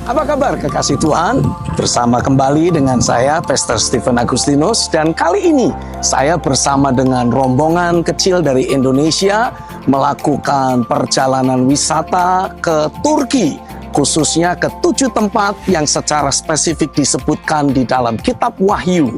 Apa kabar kekasih Tuhan? Bersama kembali dengan saya, Pastor Stephen Agustinus. Dan kali ini saya bersama dengan rombongan kecil dari Indonesia melakukan perjalanan wisata ke Turki, khususnya ke 7 tempat yang secara spesifik disebutkan di dalam kitab Wahyu.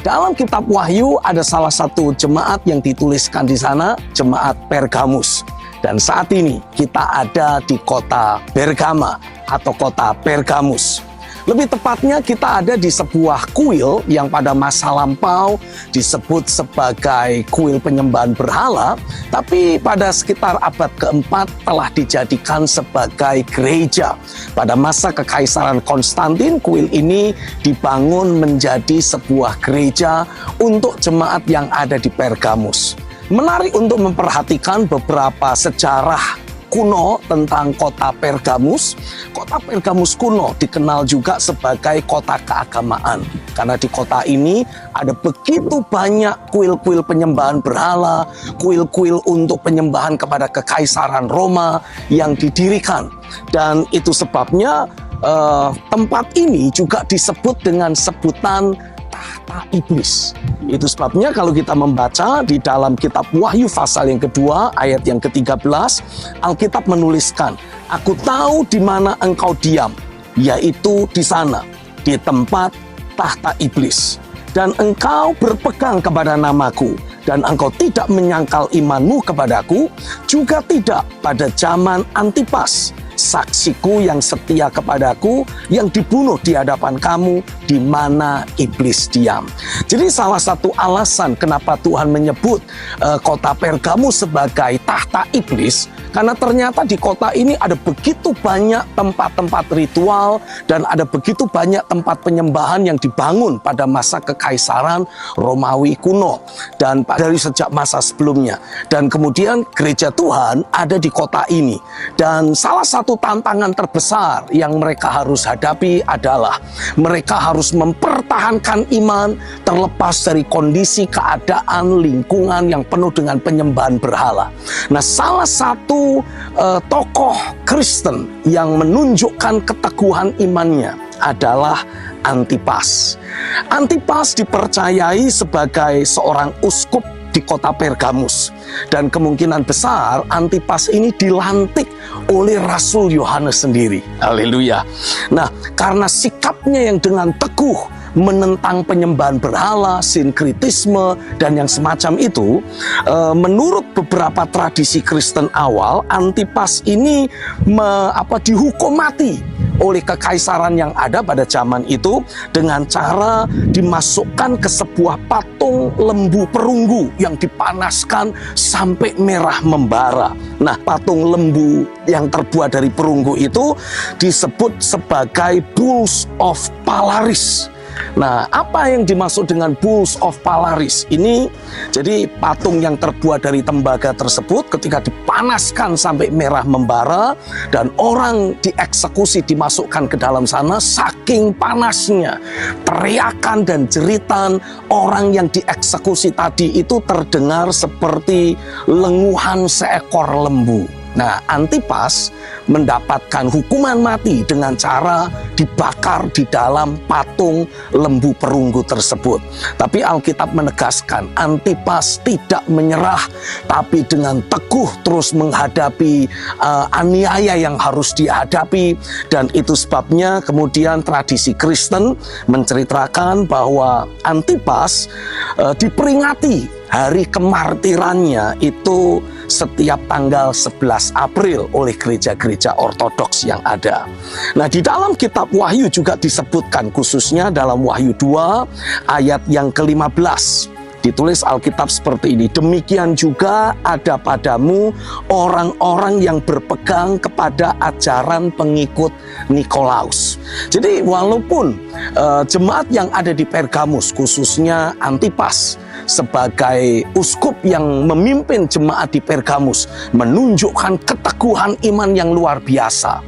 Dalam kitab Wahyu ada salah satu jemaat yang dituliskan di sana, jemaat Pergamus. Dan saat ini kita ada di kota Bergama atau kota Pergamus. Lebih tepatnya kita ada di sebuah kuil yang pada masa lampau disebut sebagai kuil penyembahan berhala, tapi pada sekitar abad keempat telah dijadikan sebagai gereja. Pada masa Kekaisaran Konstantin, kuil ini dibangun menjadi sebuah gereja untuk jemaat yang ada di Pergamus. Menarik untuk memperhatikan beberapa sejarah kuno tentang kota Pergamus. Kota Pergamus kuno dikenal juga sebagai kota keagamaan, karena di kota ini ada begitu banyak kuil-kuil penyembahan berhala, kuil-kuil untuk penyembahan kepada Kekaisaran Roma yang didirikan. Dan itu sebabnya tempat ini juga disebut dengan sebutan tahta iblis. Itu sebabnya kalau kita membaca di dalam kitab Wahyu pasal yang kedua ayat yang ke-13, Alkitab menuliskan, "Aku tahu di mana engkau diam, yaitu di sana, di tempat tahta iblis. Dan engkau berpegang kepada namaku, dan engkau tidak menyangkal imanmu kepadaku, juga tidak pada zaman Antipas, saksiku yang setia kepadaku, yang dibunuh di hadapan kamu, di mana iblis diam." Jadi salah satu alasan kenapa Tuhan menyebut kota Pergamus sebagai tahta iblis, karena ternyata di kota ini ada begitu banyak tempat-tempat ritual dan ada begitu banyak tempat penyembahan yang dibangun pada masa Kekaisaran Romawi kuno dan dari sejak masa sebelumnya. Dan kemudian gereja Tuhan ada di kota ini. Dan salah satu tantangan terbesar yang mereka harus hadapi adalah mereka harus mempertahankan iman terlepas dari kondisi keadaan lingkungan yang penuh dengan penyembahan berhala. Nah, salah satu tokoh Kristen yang menunjukkan keteguhan imannya adalah Antipas. Antipas dipercayai sebagai seorang uskup di kota Pergamus, dan kemungkinan besar Antipas ini dilantik oleh Rasul Yohanes sendiri. Haleluya. Nah, karena sikapnya yang dengan teguh menentang penyembahan berhala, sinkritisme, dan yang semacam itu, menurut beberapa tradisi Kristen awal, Antipas ini dihukum mati oleh kekaisaran yang ada pada zaman itu dengan cara dimasukkan ke sebuah patung lembu perunggu yang dipanaskan sampai merah membara. Nah, patung lembu yang terbuat dari perunggu itu disebut sebagai Bulls of Polaris. Nah, apa yang dimaksud dengan Bulls of Polaris ini? Jadi patung yang terbuat dari tembaga tersebut ketika dipanaskan sampai merah membara dan orang dieksekusi dimasukkan ke dalam sana, saking panasnya teriakan dan jeritan orang yang dieksekusi tadi itu terdengar seperti lenguhan seekor lembu. Nah, Antipas mendapatkan hukuman mati dengan cara dibakar di dalam patung lembu perunggu tersebut. Tapi Alkitab menegaskan Antipas tidak menyerah, tapi dengan teguh terus menghadapi aniaya yang harus dihadapi. Dan itu sebabnya kemudian tradisi Kristen menceritakan bahwa Antipas diperingati hari kemartirannya itu setiap tanggal 11 April oleh gereja-gereja ortodoks yang ada. Nah, di dalam kitab Wahyu juga disebutkan, khususnya dalam Wahyu 2 ayat yang ke-15. Ditulis Alkitab seperti ini, "Demikian juga ada padamu orang-orang yang berpegang kepada ajaran pengikut Nikolaus." Jadi walaupun jemaat yang ada di Pergamus, khususnya Antipas sebagai uskup yang memimpin jemaat di Pergamus, menunjukkan keteguhan iman yang luar biasa,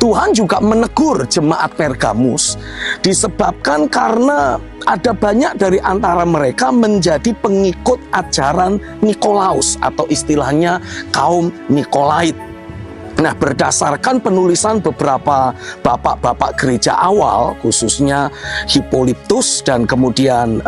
Tuhan juga menegur jemaat Pergamus disebabkan karena ada banyak dari antara mereka menjadi pengikut ajaran Nikolaus atau istilahnya kaum Nikolait. Nah, berdasarkan penulisan beberapa bapak-bapak gereja awal, khususnya Hippolytus dan kemudian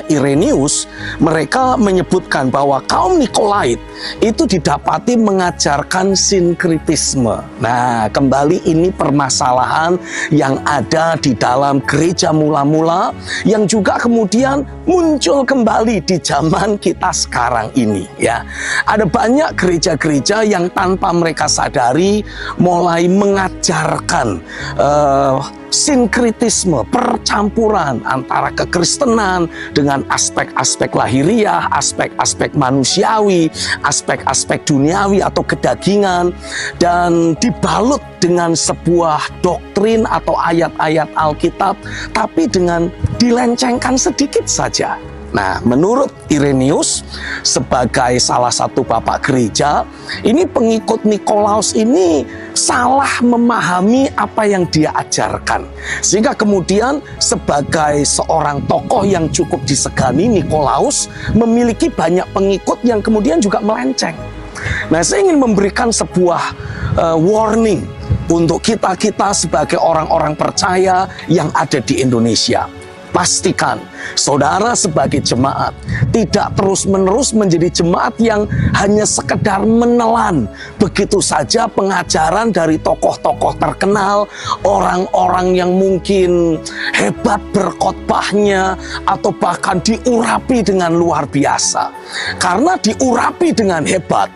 Irenaeus, mereka menyebutkan bahwa kaum Nikolait itu didapati mengajarkan sinkritisme. Nah, kembali ini permasalahan yang ada di dalam gereja mula-mula yang juga kemudian muncul kembali di zaman kita sekarang ini, ya. Ada banyak gereja-gereja yang tanpa mereka sadari mulai mengajarkan sinkritisme, percampuran antara kekristenan dengan aspek-aspek lahiriah, aspek-aspek manusiawi, aspek-aspek duniawi atau kedagingan, dan dibalut dengan sebuah doktrin atau ayat-ayat Alkitab, tapi dengan dilencengkan sedikit saja. Nah, menurut Irenaeus sebagai salah satu bapak gereja, ini pengikut Nikolaus ini salah memahami apa yang dia ajarkan. Sehingga kemudian sebagai seorang tokoh yang cukup disegani, Nikolaus memiliki banyak pengikut yang kemudian juga melenceng. Nah, saya ingin memberikan sebuah warning untuk kita sebagai orang-orang percaya yang ada di Indonesia. Pastikan saudara sebagai jemaat tidak terus-menerus menjadi jemaat yang hanya sekedar menelan begitu saja pengajaran dari tokoh-tokoh terkenal, orang-orang yang mungkin hebat berkhotbahnya atau bahkan diurapi dengan luar biasa. Karena diurapi dengan hebat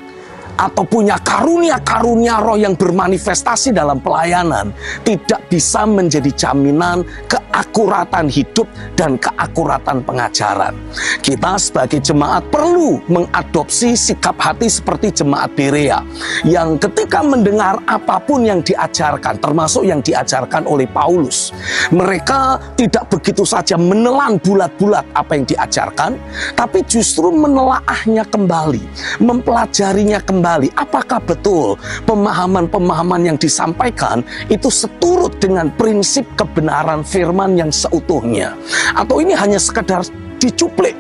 atau punya karunia-karunia roh yang bermanifestasi dalam pelayanan tidak bisa menjadi jaminan keakuratan hidup dan keakuratan pengajaran. Kita sebagai jemaat perlu mengadopsi sikap hati seperti jemaat Berea yang ketika mendengar apapun yang diajarkan, termasuk yang diajarkan oleh Paulus, mereka tidak begitu saja menelan bulat-bulat apa yang diajarkan, tapi justru menelaahnya kembali, mempelajarinya kembali. Apakah betul pemahaman-pemahaman yang disampaikan itu seturut dengan prinsip kebenaran firman yang seutuhnya, atau ini hanya sekedar dicuplik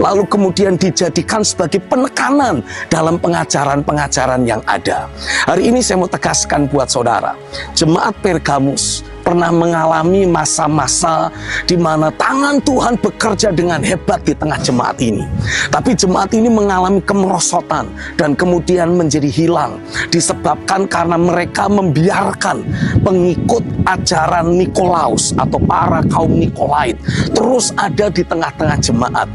lalu kemudian dijadikan sebagai penekanan dalam pengajaran-pengajaran yang ada. Hari ini saya mau tegaskan buat saudara, jemaat Pergamus pernah mengalami masa-masa di mana tangan Tuhan bekerja dengan hebat di tengah jemaat ini. Tapi jemaat ini mengalami kemerosotan dan kemudian menjadi hilang disebabkan karena mereka membiarkan pengikut ajaran Nikolaus atau para kaum Nikolait terus ada di tengah-tengah jemaat.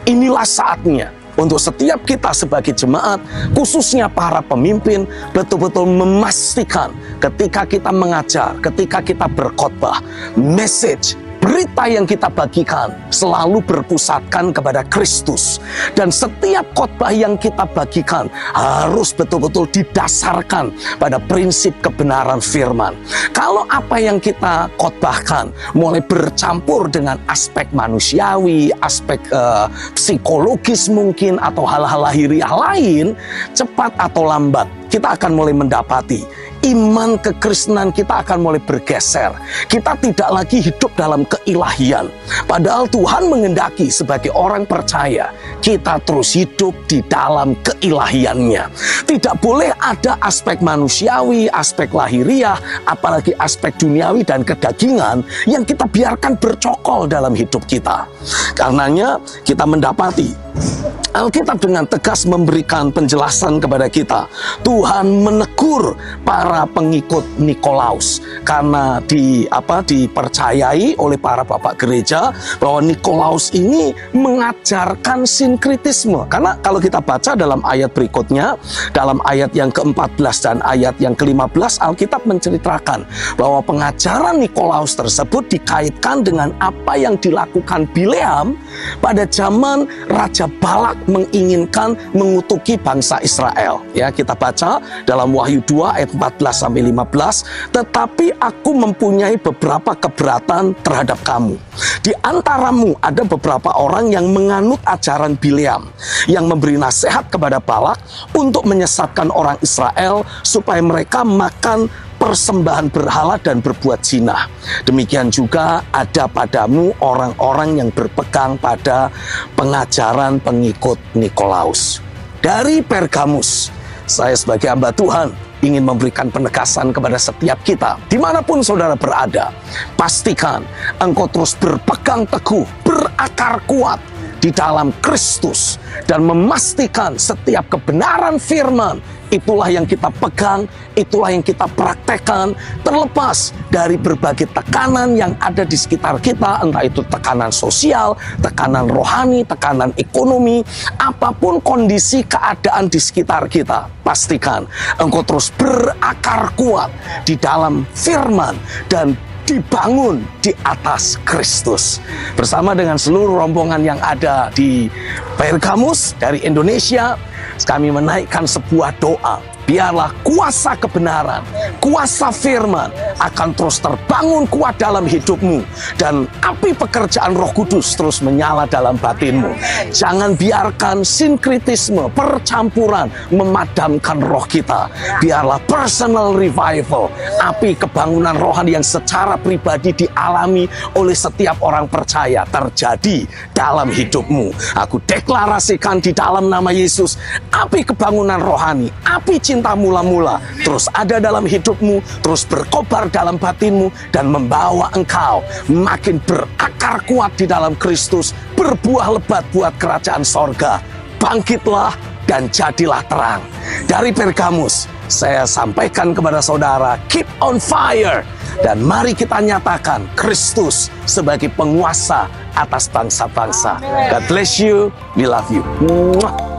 Inilah saatnya untuk setiap kita sebagai jemaat, khususnya para pemimpin, betul-betul memastikan ketika kita mengajar, ketika kita berkhotbah, message, berita yang kita bagikan selalu berpusatkan kepada Kristus. Dan setiap khotbah yang kita bagikan harus betul-betul didasarkan pada prinsip kebenaran firman. Kalau apa yang kita khotbahkan mulai bercampur dengan aspek manusiawi, aspek psikologis mungkin, atau hal-hal lahiriah lain, cepat atau lambat kita akan mulai mendapati iman kekristenan kita akan mulai bergeser. Kita tidak lagi hidup dalam keilahian. Padahal Tuhan menghendaki sebagai orang percaya kita terus hidup di dalam keilahiannya. Tidak boleh ada aspek manusiawi, aspek lahiriah, apalagi aspek duniawi dan kedagingan yang kita biarkan bercokol dalam hidup kita. Karenanya kita mendapati Alkitab dengan tegas memberikan penjelasan kepada kita. Tuhan menegur para pengikut Nikolaus karena dipercayai oleh para bapak gereja bahwa Nikolaus ini mengajarkan sinkritisme. Karena kalau kita baca dalam ayat berikutnya, dalam ayat yang ke-14 dan ayat yang ke-15, Alkitab menceritakan bahwa pengajaran Nikolaus tersebut dikaitkan dengan apa yang dilakukan Bileam pada zaman Raja Balak menginginkan mengutuki bangsa Israel. Ya, kita baca dalam Wahyu 2 ayat 14 sampai 15, tetapi aku mempunyai beberapa keberatan terhadap kamu. Di antaramu ada beberapa orang yang menganut ajaran Bileam, yang memberi nasihat kepada Balak untuk menyesatkan orang Israel supaya mereka makan persembahan berhala dan berbuat zina. Demikian juga ada padamu orang-orang yang berpegang pada pengajaran pengikut Nikolaus. Dari Pergamus, saya sebagai hamba Tuhan ingin memberikan penegasan kepada setiap kita. Dimanapun saudara berada, pastikan engkau terus berpegang teguh, berakar kuat di dalam Kristus, dan memastikan setiap kebenaran firman itulah yang kita pegang, itulah yang kita praktekkan, terlepas dari berbagai tekanan yang ada di sekitar kita, entah itu tekanan sosial, tekanan rohani, tekanan ekonomi, apapun kondisi keadaan di sekitar kita. Pastikan engkau terus berakar kuat di dalam firman dan dibangun di atas Kristus. Bersama dengan seluruh rombongan yang ada di Pergamus dari Indonesia, kami menaikkan sebuah doa. Biarlah kuasa kebenaran, kuasa firman akan terus terbangun kuat dalam hidupmu, dan api pekerjaan Roh Kudus terus menyala dalam batinmu. Jangan biarkan sinkritisme, percampuran memadamkan roh kita. Biarlah personal revival, api kebangunan rohani yang secara pribadi dialami oleh setiap orang percaya terjadi dalam hidupmu. Aku deklarasikan di dalam nama Yesus, api kebangunan rohani, api cinta mula-mula terus ada dalam hidupmu, terus berkobar dalam batinmu, dan membawa engkau makin berakar kuat di dalam Kristus, berbuah lebat buat kerajaan sorga. Bangkitlah dan jadilah terang. Dari Pergamus, saya sampaikan kepada saudara, keep on fire, dan mari kita nyatakan Kristus sebagai penguasa atas bangsa-bangsa. God bless you, we love you. Mwah.